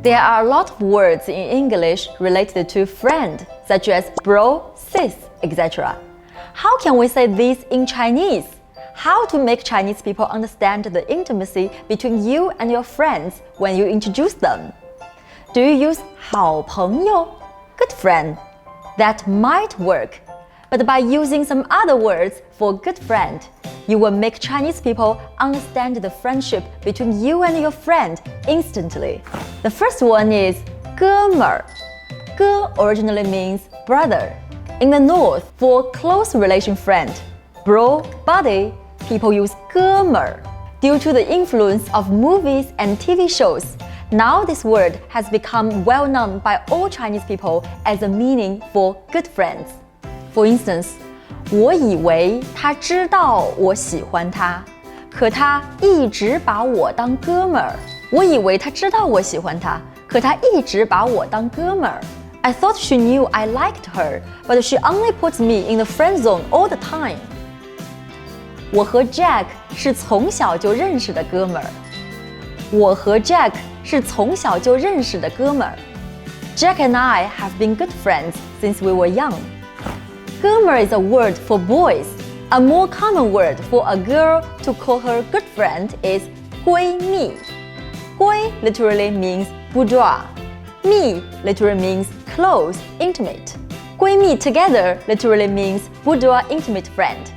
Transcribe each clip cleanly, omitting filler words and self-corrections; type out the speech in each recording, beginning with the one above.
There are a lot of words in English related to friend, such as bro, sis, etc. How can we say this in Chinese? How to make Chinese people understand the intimacy between you and your friends when you introduce them? Do you use 好朋友, good friend? That might work, but by using some other words for good friend, you will make Chinese people understand the friendship between you and your friend instantly. The first one is 哥们儿. 哥 originally means brother. In the north, for close relation friend, bro, buddy, people use 哥们儿. Due to the influence of movies and TV shows, now this word has become well known by all Chinese people as a meaning for good friends. For instance, 我以为他知道我喜欢他，可他一直把我当哥们儿。我以为他知道我喜欢他，可他一直把我当哥们儿。I thought she knew I liked her, but she only puts me in the friend zone all the time. 我和 Jack 是从小就认识的哥们儿。我和 Jack 是从小就认识的哥们儿。Jack and I have been good friends since we were young. 哥们儿 is a word for boys. A more common word for a girl to call her good friend is 闺蜜。闺 literally means boudoir. 蜜 literally means close, intimate. 闺蜜 together literally means boudoir intimate friend.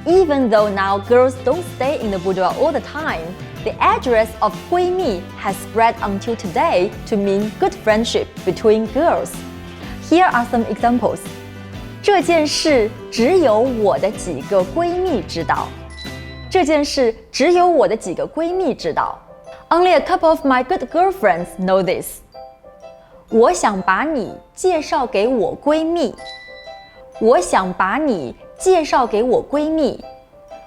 Even though now girls don't stay in the boudoir all the time, the address of 闺蜜 has spread until today to mean good friendship between girls. Here are some examples. 这件事只有我的几个闺蜜知道。这件事只有我的几个闺蜜知道。Only a couple of my good girlfriends know this. 我想把你介绍给我闺蜜。我想把你介绍给我闺蜜。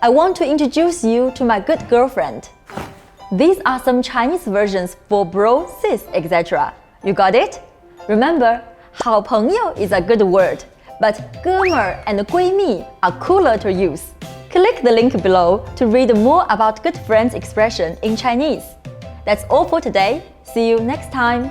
I want to introduce you to my good girlfriend. These are some Chinese versions for bro, sis, etc. You got it? Remember, 好朋友 is a good word, but 哥们儿 and 闺蜜 are cooler to use. Click the link below to read more about good friends expression in Chinese. That's all for today. See you next time.